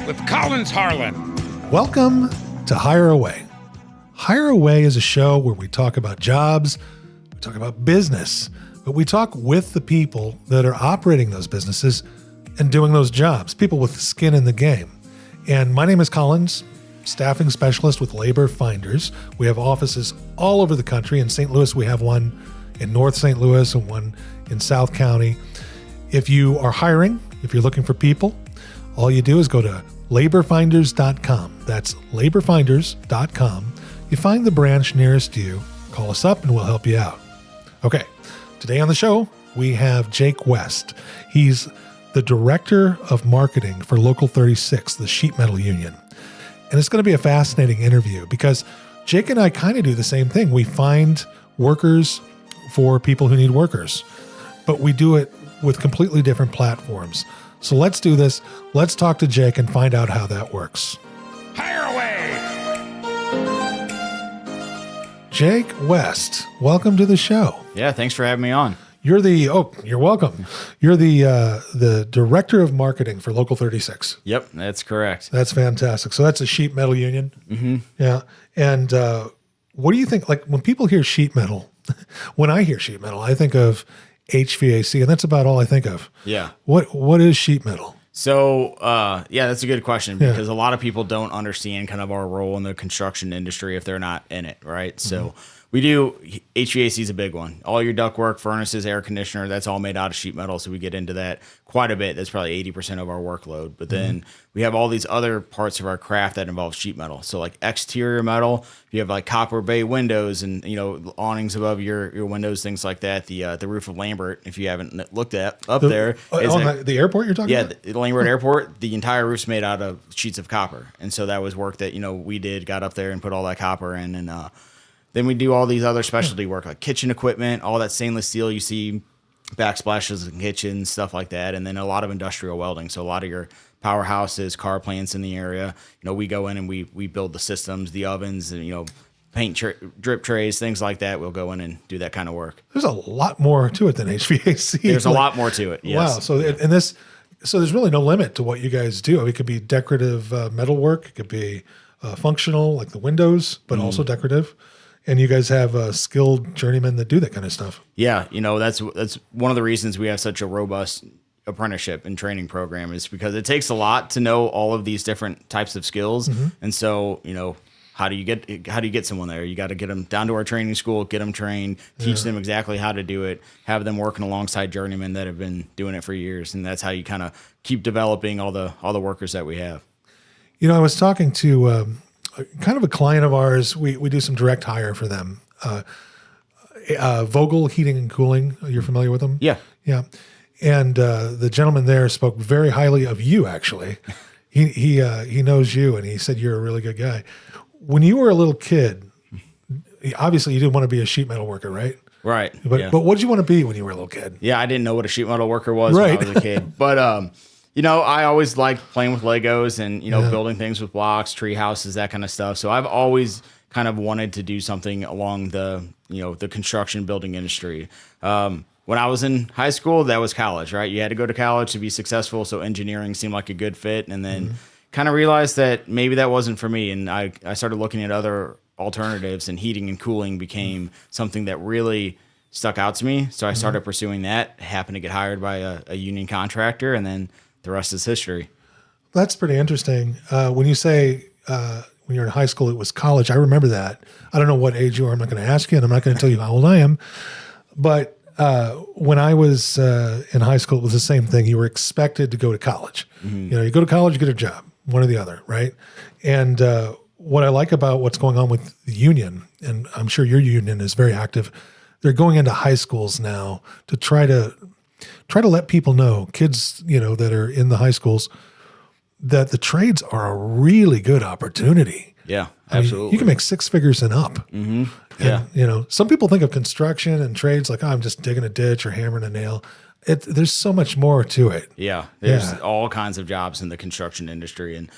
with Collins Harlan. Welcome to Hire Away. Hire Away is a show where we talk about jobs, we talk about business, but we talk with the people that are operating those businesses and doing those jobs, people with skin in the game. And my name is Collins, staffing specialist with Labor Finders. We have offices all over the country. In St. Louis, we have one in North St. Louis and one in South County. If you are hiring, if you're looking for people, all you do is go to laborfinders.com. That's laborfinders.com. You find the branch nearest you, call us up, and we'll help you out. Okay, today on the show, we have Jake West. He's the Director of Marketing for Local 36, the sheet metal union. And it's going to be a fascinating interview because Jake and I kind of do the same thing. We find workers for people who need workers, but we do it with completely different platforms. So let's do this. Let's talk to Jake and find out how that works. Hire away! Jake West, welcome to the show. Yeah, thanks for having me on. You're welcome. You're the Director of Marketing for Local 36. Yep, that's correct. That's fantastic. So that's a sheet metal union. Mm-hmm. Yeah. And what do you think, like when people hear sheet metal, when I hear sheet metal, I think of HVAC, and that's about all I think of. Yeah. What is sheet metal? So, that's a good question because a lot of people don't understand kind of our role in the construction industry if they're not in it, right? So we do, HVAC is a big one. All your ductwork, furnaces, air conditioner, that's all made out of sheet metal. So we get into that quite a bit. That's probably 80% of our workload. But then we have all these other parts of our craft that involve sheet metal. So like exterior metal, you have like copper bay windows and, awnings above your windows, things like that. The roof of Lambert, if you haven't looked at there. The airport you're talking about? Yeah, the Lambert Airport, the entire roof's made out of sheets of copper. And so that was work that, we got up there and put all that copper in. And then we do all these other specialty work like kitchen equipment, all that stainless steel you see, backsplashes in kitchens, stuff like that. And then a lot of industrial welding. So a lot of your powerhouses, car plants in the area, we go in and we build the systems, the ovens, and, paint drip trays, things like that. We'll go in and do that kind of work. There's a lot more to it than HVAC. There's a lot more to it. Yes. Wow. So there's really no limit to what you guys do. It could be decorative metal work. It could be functional, like the windows, but also decorative. And you guys have skilled journeymen that do that kind of stuff. Yeah, that's one of the reasons we have such a robust apprenticeship and training program is because it takes a lot to know all of these different types of skills. And so, how do you get someone there? You got to get them down to our training school, get them trained, teach them exactly how to do it, have them working alongside journeymen that have been doing it for years, and that's how you kind of keep developing all the workers that we have. I was talking to kind of a client of ours. We do some direct hire for them. Vogel Heating and Cooling. You're familiar with them? Yeah. Yeah. And the gentleman there spoke very highly of you, actually. He knows you, and he said you're a really good guy. When you were a little kid, obviously you didn't want to be a sheet metal worker, right? Right. But what did you want to be when you were a little kid? Yeah, I didn't know what a sheet metal worker was when I was a kid. But I always liked playing with Legos and, building things with blocks, tree houses, that kind of stuff. So I've always kind of wanted to do something along the construction building industry. When I was in high school, that was college, right? You had to go to college to be successful. So engineering seemed like a good fit. And then kind of realized that maybe that wasn't for me. And I started looking at other alternatives, and heating and cooling became something that really stuck out to me. So I started pursuing that, happened to get hired by a union contractor, and then the rest is history. That's pretty interesting. When you say when you're in high school, it was college, I remember that. I don't know what age you are. I'm not going to ask you, and I'm not going to tell you how old I am. But when I was in high school, it was the same thing. You were expected to go to college. You go to college, you get a job, one or the other, right? And what I like about what's going on with the union, and I'm sure your union is very active, they're going into high schools now to try to let people know, kids, that are in the high schools, that the trades are a really good opportunity. Yeah, absolutely. I mean, you can make six figures and up. Yeah. And, some people think of construction and trades like, I'm just digging a ditch or hammering a nail. There's so much more to it. Yeah, there's all kinds of jobs in the construction industry. And,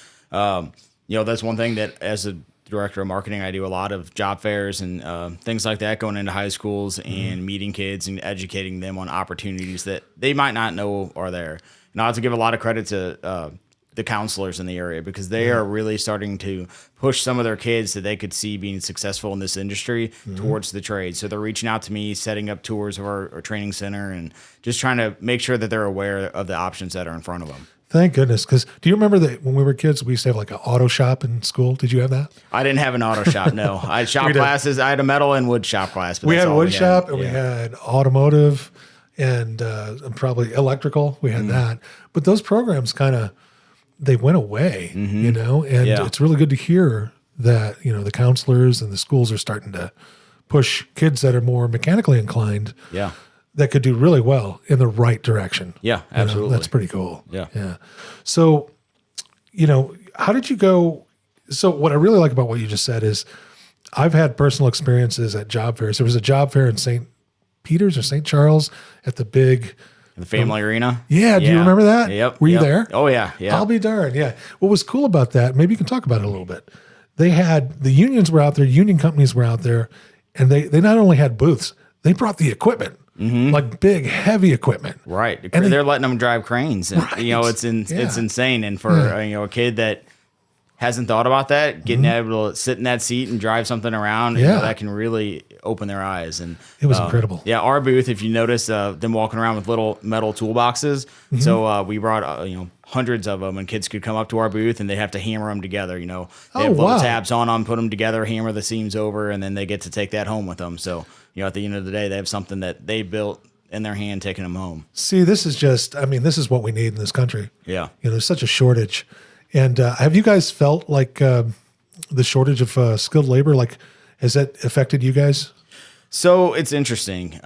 that's one thing that as a director of marketing, I do a lot of job fairs and things like that, going into high schools and meeting kids and educating them on opportunities that they might not know are there. And I have to give a lot of credit to the counselors in the area, because they are really starting to push some of their kids that they could see being successful in this industry towards the trade. So they're reaching out to me, setting up tours of our training center, and just trying to make sure that they're aware of the options that are in front of them. Thank goodness. Because do you remember that when we were kids, we used to have like an auto shop in school? Did you have that? I didn't have an auto shop, no. I had shop classes. I had a metal and wood shop class. But We that's had all wood shop and Yeah. we had automotive and probably electrical. We had that. But those programs they went away, and it's really good to hear that, the counselors and the schools are starting to push kids that are more mechanically inclined. Yeah. That could do really well in the right direction. Yeah, absolutely. That's pretty cool. Yeah. Yeah. So, how did you go? So what I really like about what you just said is I've had personal experiences at job fairs. There was a job fair in St. Peter's or St. Charles at the big The family arena. Yeah. Do you remember that? Yep. Were you Yep. there? Oh yeah. Yeah. I'll be darned. Yeah. What was cool about that, maybe you can talk about it a little bit. They had the unions were out there, union companies were out there, and they not only had booths, they brought the equipment, like big, heavy equipment. Right. And They're letting them drive cranes. And, it's insane. And for a kid that hasn't thought about that, getting able to sit in that seat and drive something around, that can really open their eyes. And It was incredible. Yeah, our booth, if you notice, them walking around with little metal toolboxes. So we brought hundreds of them, and kids could come up to our booth and they have to hammer them together. They have little tabs on them, put them together, hammer the seams over, and then they get to take that home with them. So at the end of the day, they have something that they built in their hand, taking them home. See, this is what we need in this country. Yeah. There's such a shortage. And have you guys felt like the shortage of skilled labor? Like, has that affected you guys? So it's interesting.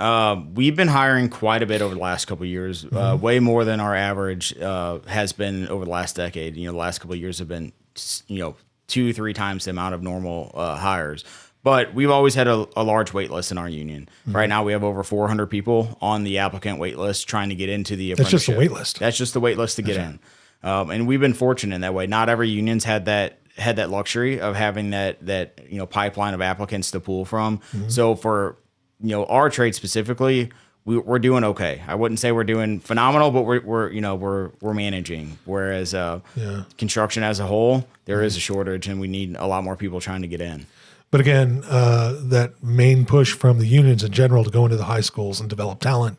We've been hiring quite a bit over the last couple of years, way more than our average has been over the last decade. The last couple of years have been, 2-3 times the amount of normal hires. But we've always had a large wait list in our union. Right now, we have over 400 people on the applicant wait list trying to get into the apprenticeship. That's just the wait list. That's just the wait list to get in. And we've been fortunate in that way. Not every union's had that luxury of having that pipeline of applicants to pull from. So for our trade specifically, we're doing okay. I wouldn't say we're doing phenomenal, but we're managing. Whereas construction as a whole, there is a shortage, and we need a lot more people trying to get in. But again, that main push from the unions in general to go into the high schools and develop talent,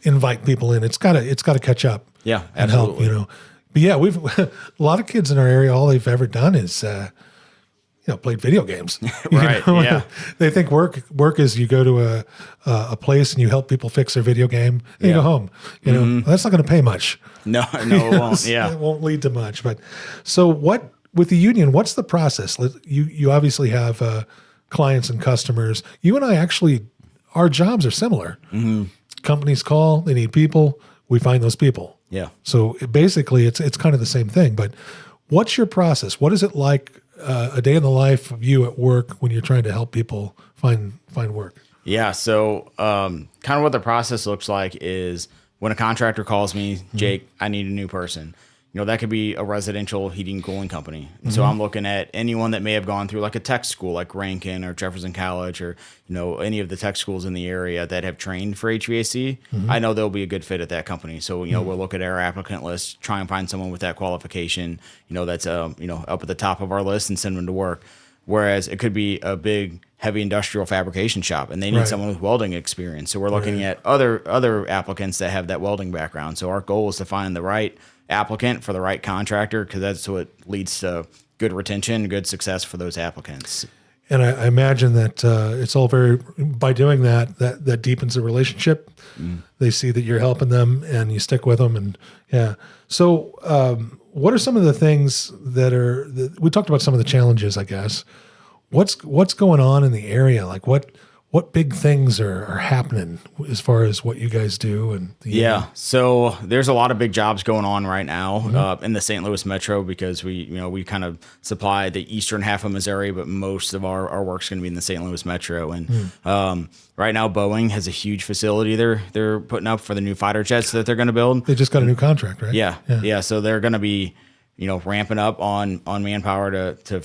invite people in. It's got to catch up. Yeah, and absolutely. help. But yeah, we've a lot of kids in our area. All they've ever done is played video games. Right. Yeah. They think work is you go to a place and you help people fix their video game and you go home. That's not going to pay much. No, it won't. Yeah. It won't lead to much. But so what with the union? What's the process? You obviously have clients and customers. You and I actually, our jobs are similar. Companies call, they need people. We find those people. Yeah. So basically, it's kind of the same thing. But what's your process? What is it like a day in the life of you at work when you're trying to help people find work? Yeah. So kind of what the process looks like is when a contractor calls me, Jake, I need a new person. That could be a residential heating and cooling company. So I'm looking at anyone that may have gone through like a tech school like Rankin or Jefferson College or, any of the tech schools in the area that have trained for HVAC. I know they'll be a good fit at that company. So, we'll look at our applicant list, try and find someone with that qualification, that's, up at the top of our list and send them to work. Whereas it could be a big, heavy industrial fabrication shop and they need someone with welding experience. So we're looking at other applicants that have that welding background. So our goal is to find the right applicant for the right contractor, because that's what leads to good retention, good success for those applicants. And I imagine that it's all by doing that deepens the relationship. They see that you're helping them and you stick with them. And so what are some of the things we talked about some of the challenges, I guess. What's going on in the area? Like what big things are happening as far as what you guys do? And so there's a lot of big jobs going on right now in the St. Louis metro, because we kind of supply the eastern half of Missouri, but most of our work's going to be in the St. Louis metro. And right now Boeing has a huge facility they're putting up for the new fighter jets that they're going to build. They just got a new contract, right? Yeah. So they're going to be ramping up on manpower to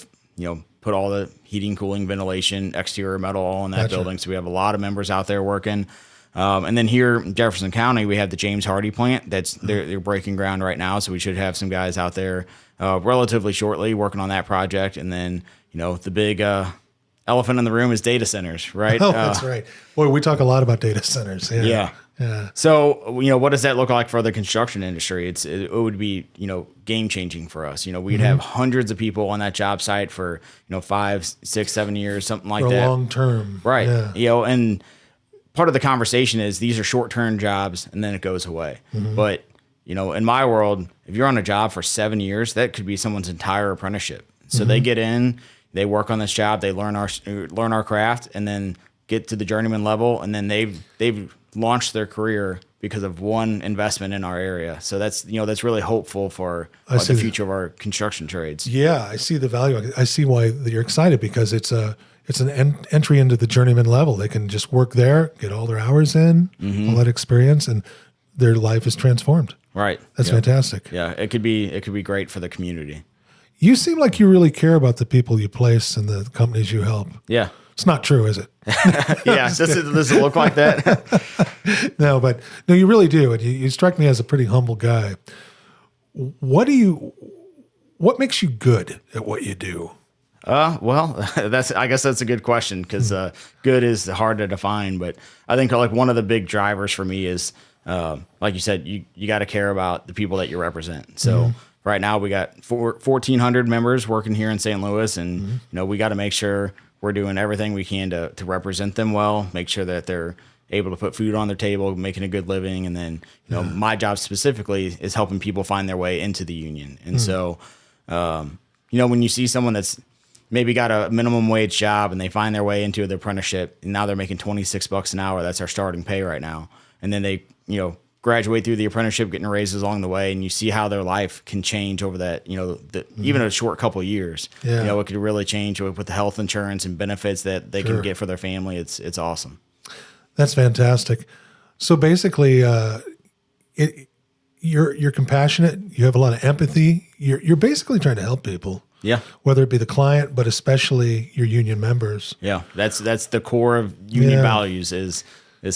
put all the heating, cooling, ventilation, exterior metal all in that building. So we have a lot of members out there working. And then here in Jefferson County, we have the James Hardy plant. They're breaking ground right now, so we should have some guys out there relatively shortly working on that project. And then the big elephant in the room is data centers, right? Oh, that's right. Boy, we talk a lot about data centers. Yeah. So, what does that look like for the construction industry? It would be, game changing for us. We'd have hundreds of people on that job site for, 5, 6, 7 years, something like for that. Long term. Right. Yeah. And part of the conversation is these are short-term jobs and then it goes away. But, in my world, if you're on a job for 7 years, that could be someone's entire apprenticeship. So they get in, they work on this job, they learn our craft, and then get to the journeyman level, and then they've launched their career because of one investment in our area. So that's really hopeful for the future of our construction trades. Yeah, I see the value. I see why you're excited, because it's an entry into the journeyman level. They can just work there, get all their hours in, all that experience, and their life is transformed. Right. That's fantastic. Yeah, it could be great for the community. You seem like you really care about the people you place and the companies you help. Yeah. It's not true, is it? Yeah. Does it look like that? No, you really do. And you strike me as a pretty humble guy. What makes you good at what you do? Well, I guess that's a good question, because good is hard to define. But I think like one of the big drivers for me is, like you said, you got to care about the people that you represent. So right now we got 1,400 members working here in St. Louis, and we got to make sure we're doing everything we can to represent them well, make sure that they're able to put food on their table, making a good living. And then, my job specifically is helping people find their way into the union. And so, when you see someone that's maybe got a minimum wage job and they find their way into the apprenticeship, and now they're making $26 an hour, that's our starting pay right now. And then they, graduate through the apprenticeship, getting raises along the way, and you see how their life can change over that, even a short couple of years. Yeah. It could really change with the health insurance and benefits that they can get for their family. It's awesome. That's fantastic. So basically, you're compassionate. You have a lot of empathy. You're basically trying to help people. Yeah. Whether it be the client, but especially your union members. Yeah. That's the core of union values is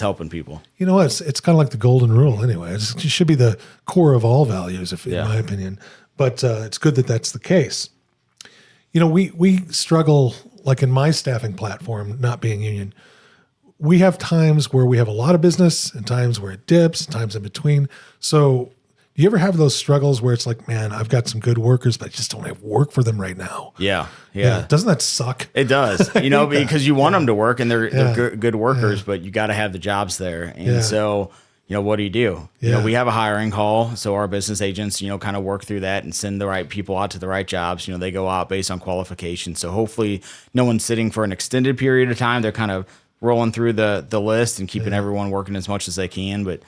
helping people. You know what? It's kind of like the golden rule anyway. It should be the core of all values, in my opinion. But it's good that that's the case. We struggle, like in my staffing platform, not being union. We have times where we have a lot of business and times where it dips, times in between. So do you ever have those struggles where it's like, man, I've got some good workers, but I just don't have work for them right now? Yeah. Doesn't that suck? It does, because you want them to work and they're good workers, but you got to have the jobs there. And so, what do? We have a hiring call. So our business agents, kind of work through that and send the right people out to the right jobs. They go out based on qualifications. So hopefully no one's sitting for an extended period of time. They're kind of rolling through the list and keeping everyone working as much as they can. But,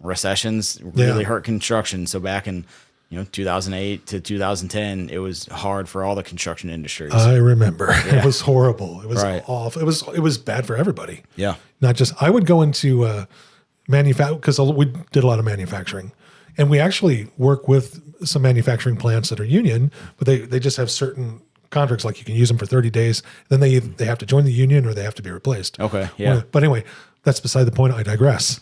recessions really hurt construction. So back in 2008 to 2010, it was hard for all the construction industries. I remember. It was horrible. It was awful. It was bad for everybody. Yeah. Not just, I would go into manufacturing, because we did a lot of manufacturing, and we actually work with some manufacturing plants that are union, but they just have certain contracts, like you can use them for 30 days. Then they have to join the union or they have to be replaced. Okay. Yeah. But anyway, that's beside the point. I digress.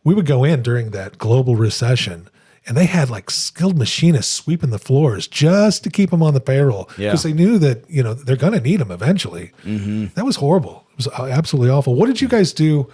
We would go in during that global recession, and they had like skilled machinists sweeping the floors just to keep them on the payroll, because they knew that, they're going to need them eventually. That was horrible. It was absolutely awful. What did you guys do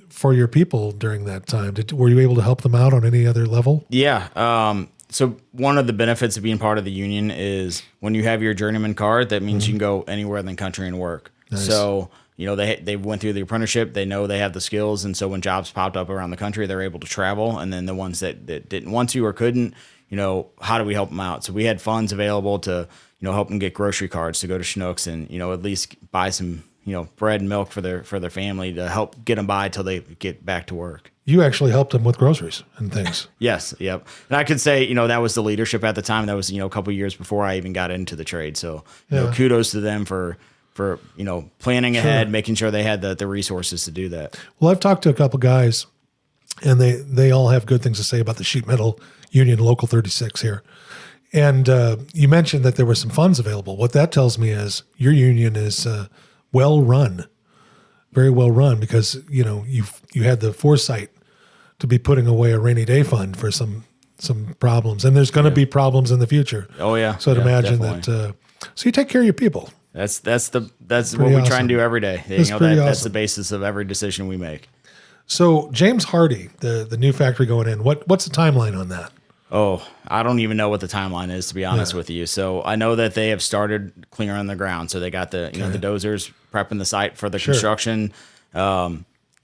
for your people during that time? Were you able to help them out on any other level? Yeah. So one of the benefits of being part of the union is when you have your journeyman card, that means you can go anywhere in the country and work. Nice. So, they went through the apprenticeship, they know they have the skills. And so when jobs popped up around the country, they're able to travel. And then the ones that didn't want to or couldn't, how do we help them out? So we had funds available to, help them get grocery cards to go to Schnucks and, at least buy some, bread and milk for their family to help get them by till they get back to work. You actually helped them with groceries and things. Yes. Yep. And I could say, that was the leadership at the time. That was, a couple of years before I even got into the trade. So, kudos to them for planning ahead, making sure they had the resources to do that. Well, I've talked to a couple guys, and they all have good things to say about the sheet metal union, Local 36 here. And you mentioned that there were some funds available. What that tells me is your union is well run. very well run because, you had the foresight to be putting away a rainy day fund for some problems. And there's going to be problems in the future. Oh yeah. So I'd imagine definitely. that, so you take care of your people. That's what we try and do every day. That's That's the basis of every decision we make. So James Hardy, the new factory going in, what's the timeline on that? Oh, I don't even know what the timeline is, to be honest with you. So I know that they have started clearing the ground. So they got the dozers prepping the site for the construction. The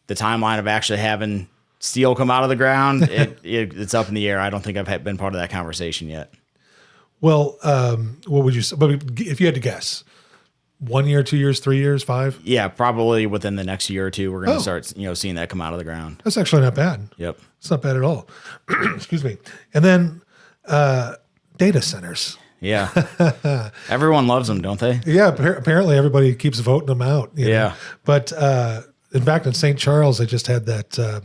timeline of actually having steel come out of the ground, it's up in the air. I don't think I've been part of that conversation yet. Well, what would you say? But if you had to guess, 1 year, 2 years, 3 years, 5? Yeah, probably within the next year or two, we're going to start, seeing that come out of the ground. That's actually not bad. Yep. It's not bad at all. Excuse me. And then data centers. Yeah. Everyone loves them, don't they? Yeah. Apparently everybody keeps voting them out. You know? Yeah. But in fact, in St. Charles, they just had that,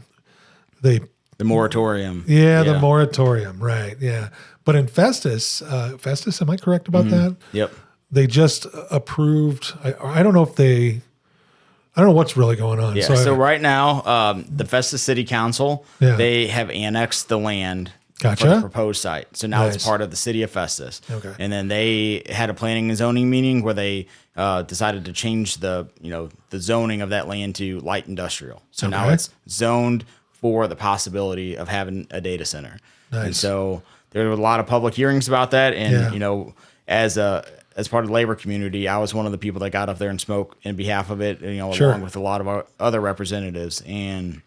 the moratorium. Yeah, the moratorium. Right. Yeah. But in Festus, am I correct about that? Yep. They just approved. I don't know if I don't know what's really going on. Yeah. So right now, the Festus City Council, they have annexed the land for the proposed site. So now it's part of the city of Festus. Okay. And then they had a planning and zoning meeting where they decided to change the zoning of that land to light industrial. So now it's zoned for the possibility of having a data center. Nice. And so there were a lot of public hearings about that. And, as part of the labor community, I was one of the people that got up there and spoke in behalf of it, along with a lot of our other representatives, and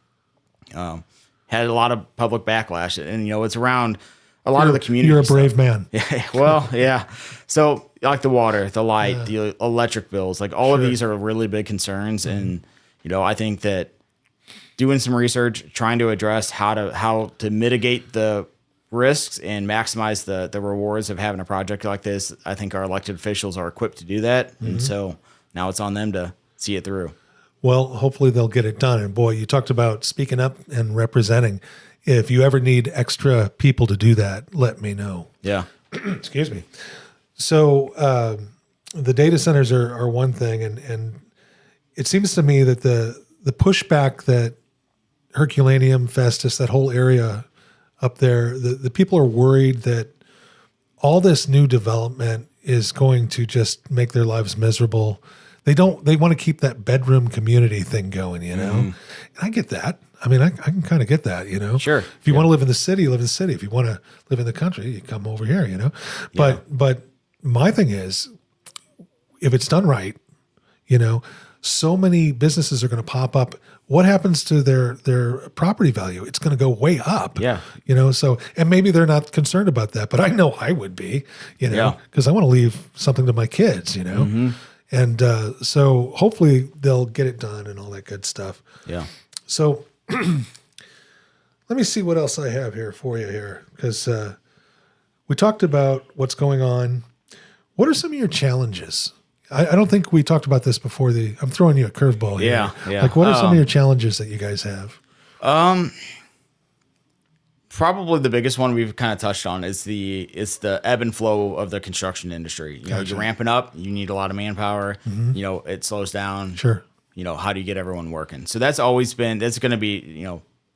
had a lot of public backlash. And, it's around a lot of the community. You're a brave man. Yeah. Well, yeah. So like the water, the light, the electric bills, like all of these are really big concerns. And, I think that doing some research, trying to address how to mitigate the risks and maximize the rewards of having a project like this, I think our elected officials are equipped to do that. And so now it's on them to see it through. Well, hopefully they'll get it done. And boy, you talked about speaking up and representing. If you ever need extra people to do that, let me know. Yeah. Excuse me. So the data centers are one thing. And it seems to me that the pushback that Herculaneum, Festus, that whole area up there, the people are worried that all this new development is going to just make their lives miserable. They want to keep that bedroom community thing going, And I get that. I mean, I can kind of get that, Sure. If you want to live in the city, live in the city. If you want to live in the country, you come over here, But my thing is, if it's done right, so many businesses are going to pop up. What happens to their property value? It's going to go way up. Yeah. So, and maybe they're not concerned about that, but I know I would be, because I want to leave something to my kids, And so hopefully they'll get it done and all that good stuff. Yeah. So let me see what else I have here for you here, because we talked about what's going on. What are some of your challenges? I don't think we talked about this before. I'm throwing you a curveball here. Yeah. Like, what are some of your challenges that you guys have? Probably the biggest one we've kind of touched on is the ebb and flow of the construction industry. You're ramping up. You need a lot of manpower. It slows down. Sure. How do you get everyone working? So that's going to be,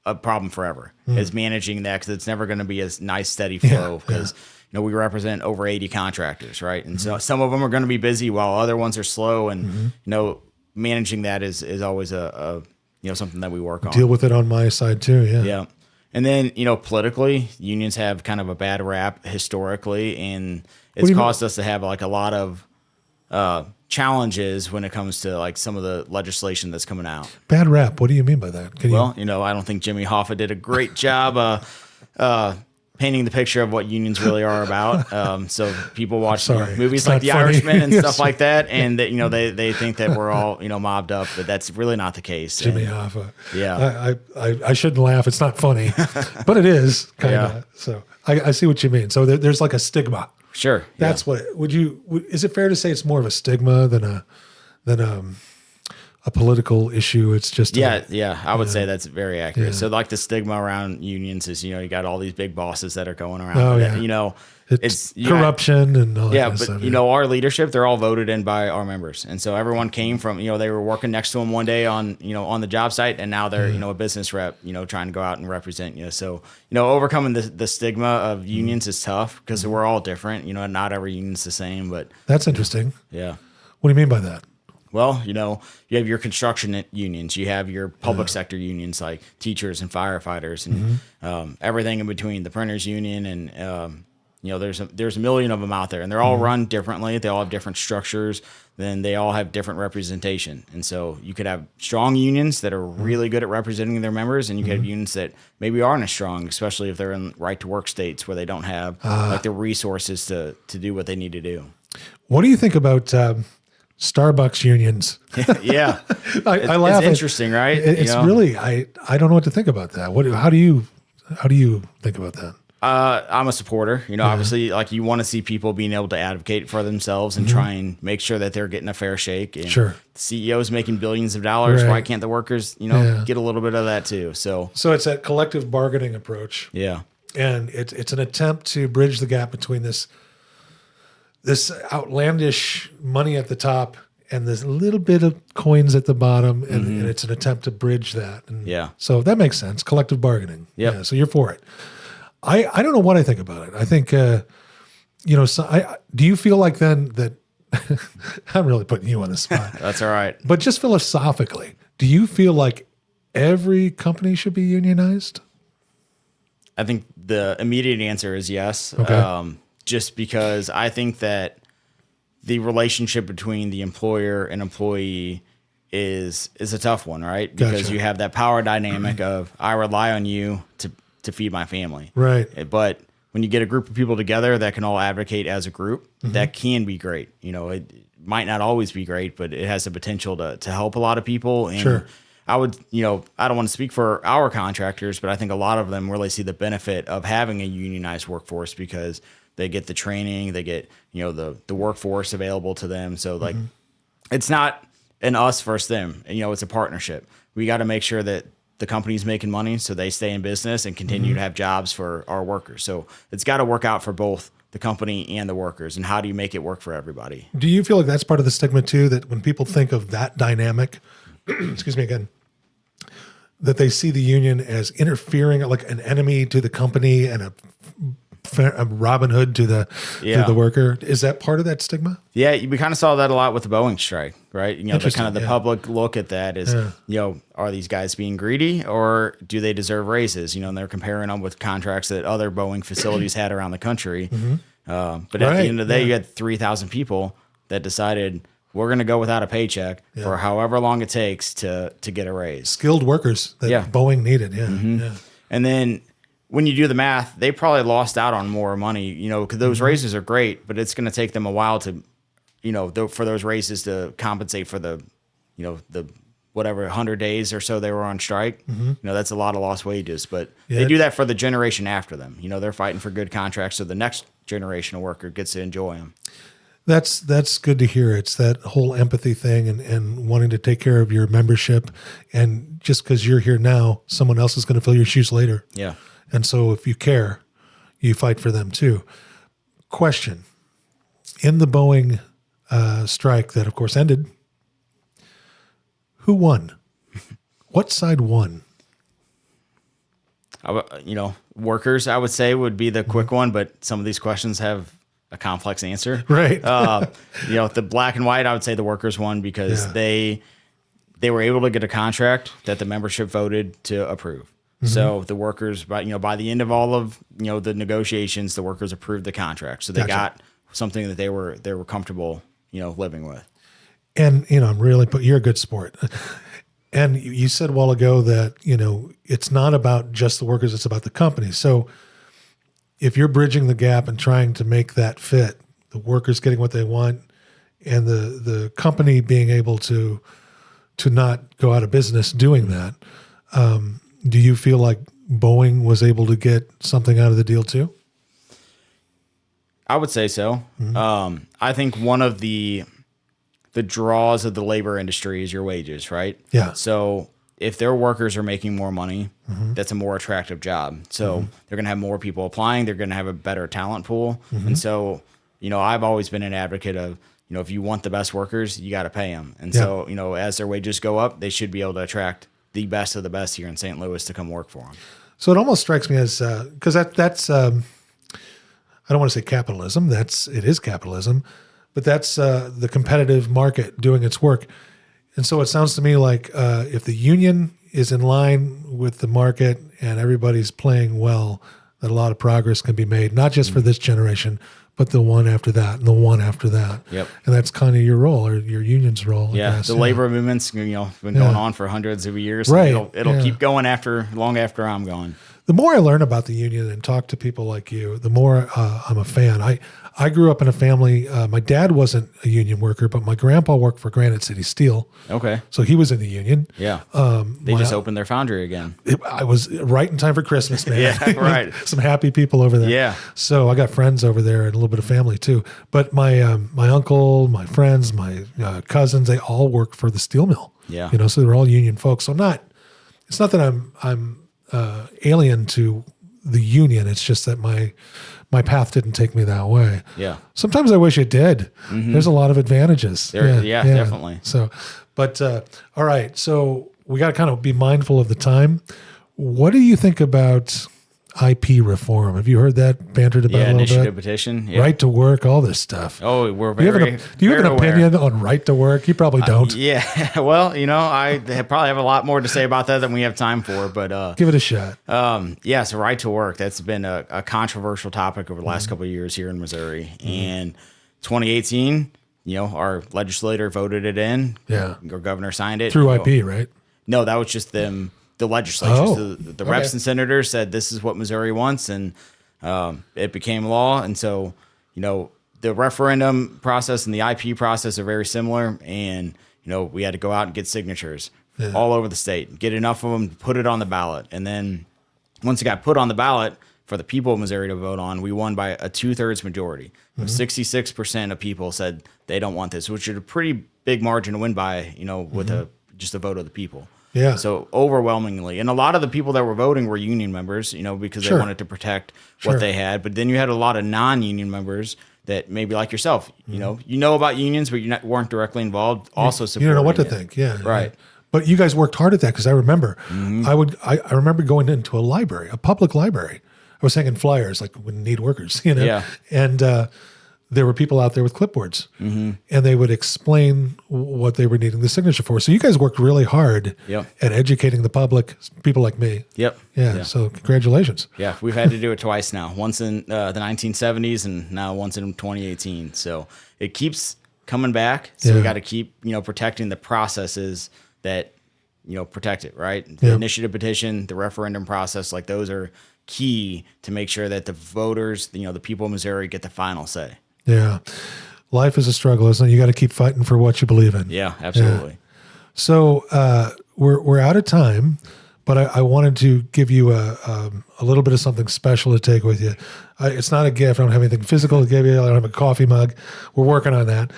a problem forever, is managing that, because it's never going to be a nice, steady flow, because we represent over 80 contractors, right? And so some of them are going to be busy while other ones are slow, and managing that is always a something that we work on. Deal with it on my side too. Yeah. Yeah. And then, politically, unions have kind of a bad rap historically, and it's caused us to have like a lot of challenges when it comes to like some of the legislation that's coming out. Bad rap. What do you mean by that? I don't think Jimmy Hoffa did a great job painting the picture of what unions really are about. So people watch movies like The Irishman and stuff like that, and that they think that we're all mobbed up, but that's really not the case. Jimmy Hoffa. Yeah, I shouldn't laugh. It's not funny, but it is kind of. Yeah. So I see what you mean. So there's like a stigma. Sure. That's what. Is it fair to say it's more of a stigma than a political issue. It's just I would say that's very accurate. So like the stigma around unions is, you got all these big bosses that are going around. It's corruption and all that kind of but stuff, our leadership, they're all voted in by our members. And so everyone came from, they were working next to them one day on the job site, and now they're, a business rep, trying to go out and represent you. So, overcoming the stigma of unions is tough because we're all different, not every union's the same, but that's interesting. Yeah. What do you mean by that? Well, you have your construction unions, you have your public sector unions like teachers and firefighters and everything in between, the printers union and, there's a million of them out there, and they're all run differently. They all have different structures. Then they all have different representation. And so you could have strong unions that are really good at representing their members, and you could have unions that maybe aren't as strong, especially if they're in right to work states where they don't have like the resources to do what they need to do. What do you think about Starbucks unions? Yeah, I laugh. It's interesting, right? It's really I don't know what to think about that. How do you think about that? I'm a supporter. Obviously, like you want to see people being able to advocate for themselves and try and make sure that they're getting a fair shake. And sure. The CEOs making billions of dollars. Right. Why can't the workers, get a little bit of that too? So it's that collective bargaining approach. Yeah. And it's an attempt to bridge the gap between this outlandish money at the top and this little bit of coins at the bottom, and it's an attempt to bridge that. And so that makes sense. Collective bargaining. Yep. Yeah. So you're for it. I don't know what I think about it. I think, do you feel like then that I'm really putting you on the spot? That's all right. But just philosophically, do you feel like every company should be unionized? I think the immediate answer is yes. Okay. Just because I think that the relationship between the employer and employee is a tough one, right? Because you have that power dynamic of I rely on you to feed my family. Right. But when you get a group of people together that can all advocate as a group, that can be great. It might not always be great, but it has the potential to help a lot of people. And sure. I would, I don't want to speak for our contractors, but I think a lot of them really see the benefit of having a unionized workforce because they get the training, they get, the workforce available to them. So like, it's not an us versus them. It's a partnership. We got to make sure that the company's making money so they stay in business and continue to have jobs for our workers. So it's got to work out for both the company and the workers. And how do you make it work for everybody? Do you feel like that's part of the stigma too, that when people think of that dynamic, excuse me again, that they see the union as interfering, like an enemy to the company and a Robin Hood to the worker? Is that part of that stigma? Yeah, we kind of saw that a lot with the Boeing strike, right? The public look at that is, are these guys being greedy or do they deserve raises? And they're comparing them with contracts that other Boeing facilities had around the country. But at the end of the day, you had 3,000 people that decided we're going to go without a paycheck for however long it takes to get a raise. Skilled workers that Boeing needed. And then when you do the math, they probably lost out on more money, because those raises are great, but it's going to take them a while to, for those raises to compensate for the whatever 100 days or so they were on strike. That's a lot of lost wages, but they do that for the generation after them. They're fighting for good contracts, so the next generation of worker gets to enjoy them. That's good to hear. It's that whole empathy thing and wanting to take care of your membership. And just because you're here now, someone else is going to fill your shoes later. Yeah. And so if you care, you fight for them too. Question. In the Boeing strike that, of course, ended, who won? What side won? Workers, I would say, would be the quick one, but some of these questions have a complex answer. Right. The black and white, I would say the workers won because they were able to get a contract that the membership voted to approve. So the workers, by the end of all of the negotiations, the workers approved the contract. So they got something that they were comfortable living with. And you're a good sport. And you said a while ago that it's not about just the workers; it's about the company. So if you're bridging the gap and trying to make that fit, the workers getting what they want, and the company being able to not go out of business doing that. Do you feel like Boeing was able to get something out of the deal too? I would say so. I think one of the the draws of the labor industry is your wages, right? Yeah. So if their workers are making more money, that's a more attractive job. So they're going to have more people applying. They're going to have a better talent pool. And so, I've always been an advocate of, if you want the best workers, you got to pay them. And so, as their wages go up, they should be able to attract the best of the best here in St. Louis to come work for them. So it almost strikes me as, because that's I don't want to say capitalism. It is capitalism, but that's the competitive market doing its work. And so it sounds to me like if the union is in line with the market and everybody's playing well, that a lot of progress can be made, not just for this generation, but the one after that and the one after that. Yep. And that's kind of your role, or your union's role. Yeah. I guess. The labor movement's, been going on for hundreds of years. Right. It'll keep going long after I'm gone. The more I learn about the union and talk to people like you, the more I'm a fan. I grew up in a family. My dad wasn't a union worker, but my grandpa worked for Granite City Steel. Okay. So he was in the union. Yeah. They just opened their foundry again. I was right in time for Christmas, man. Yeah, right. Some happy people over there. Yeah. So I got friends over there and a little bit of family too. But my my uncle, my friends, my cousins, they all work for the steel mill. Yeah. So they're all union folks. So it's not that I'm alien to the union. It's just that my path didn't take me that way. Yeah. Sometimes I wish it did. There's a lot of advantages. Yeah, definitely. So, but all right. So we got to kind of be mindful of the time. What do you think about IP reform? Have you heard that bantered about a little initiative bit? petition. Yeah. Right to work, all this stuff. Oh, we're Do you very. have an opinion on right to work? You probably don't. Yeah. Well, I probably have a lot more to say about that than we have time for, but Give it a shot. so right to work, that's been a controversial topic over the last couple of years here in Missouri. And 2018, our legislator voted it in. Yeah. Our governor signed it. Through IP, right? No, that was just them. The legislature, Oh, the reps and senators said this is what Missouri wants, and it became law. And so, the referendum process and the IP process are very similar. And we had to go out and get signatures all over the state, get enough of them to put it on the ballot. And then once it got put on the ballot for the people of Missouri to vote on, we won by a 2/3 majority. 66% of people said they don't want this, which is a pretty big margin to win by, with just a vote of the people. Yeah. So overwhelmingly, and a lot of the people that were voting were union members, because they wanted to protect what they had. But then you had a lot of non-union members that maybe like yourself, you know about unions, but you weren't directly involved. Also, You don't know what to think. Yeah. Right. Yeah. But you guys worked hard at that, because I remember I remember going into a library, a public library. I was hanging flyers like when need workers, Yeah. And there were people out there with clipboards, and they would explain what they were needing the signature for. So you guys worked really hard at educating the public, people like me. Yep. Yeah. So congratulations. Yeah, we've had to do it twice now. Once in the 1970s, and now once in 2018. So it keeps coming back. So we got to keep protecting the processes that protect it. Right. The initiative petition, the referendum process, like those are key to make sure that the voters, the people of Missouri, get the final say. Yeah. Life is a struggle, isn't it? You got to keep fighting for what you believe in. Yeah, absolutely. Yeah. So we're out of time, but I wanted to give you a little bit of something special to take with you. It's not a gift. I don't have anything physical to give you. I don't have a coffee mug. We're working on that.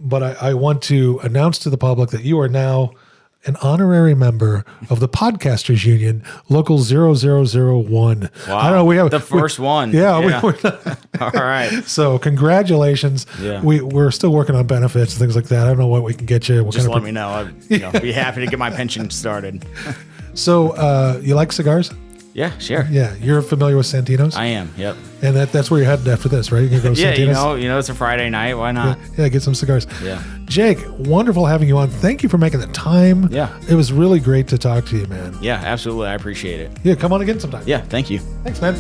But I want to announce to the public that you are now an honorary member of the Podcasters Union, Local 0001. Wow. I don't know. We have the first one. Yeah. All right. So congratulations. Yeah. We're still working on benefits and things like that. I don't know what we can get you. Just let me know. I'd be happy to get my pension started. So you like cigars? Yeah, sure. Yeah. You're familiar with Santino's? I am. Yep. And that's where you're headed after this, right? You're going to go to Santino's? It's a Friday night. Why not? Yeah, get some cigars. Yeah. Jake, wonderful having you on. Thank you for making the time. Yeah. It was really great to talk to you, man. Yeah, absolutely. I appreciate it. Yeah, come on again sometime. Yeah, thank you. Thanks, man.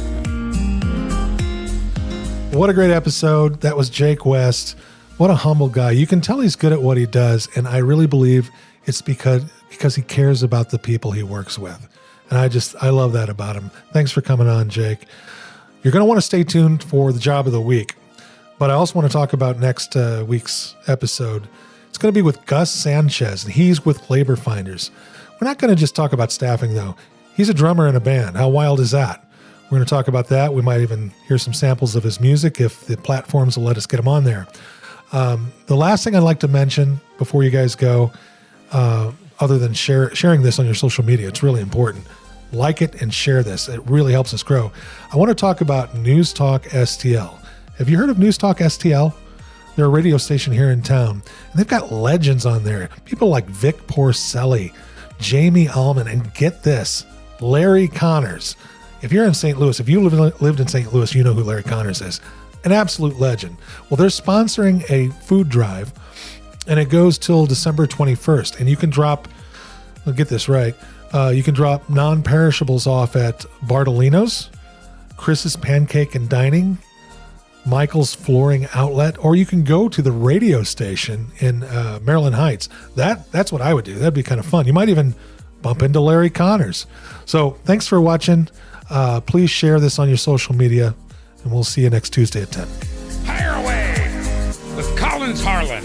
What a great episode. That was Jake West. What a humble guy. You can tell he's good at what he does, and I really believe it's because he cares about the people he works with. And I love that about him. Thanks for coming on, Jake. You're going to want to stay tuned for the job of the week. But I also want to talk about next week's episode. It's going to be with Gus Sanchez, and he's with Labor Finders. We're not going to just talk about staffing, though. He's a drummer in a band. How wild is that? We're going to talk about that. We might even hear some samples of his music if the platforms will let us get him on there. The last thing I'd like to mention before you guys go, other than sharing this on your social media, it's really important. Like it and share this. It really helps us grow. I want to talk about News Talk STL. Have you heard of News Talk STL? They're a radio station here in town, and they've got legends on there. People like Vic Porcelli, Jamie Allman, and get this, Larry Connors. If you're in St. Louis, if you lived in St. Louis, you know who Larry Connors is. An absolute legend. Well, they're sponsoring a food drive, and it goes till December 21st. And you can drop, I'll get this right, you can drop non-perishables off at Bartolino's, Chris's Pancake and Dining, Michael's Flooring Outlet, or you can go to the radio station in Maryland Heights. That's what I would do. That'd be kind of fun. You might even bump into Larry Connors. So thanks for watching. Please share this on your social media, and we'll see you next Tuesday at 10. Hire away with Collins Harlan.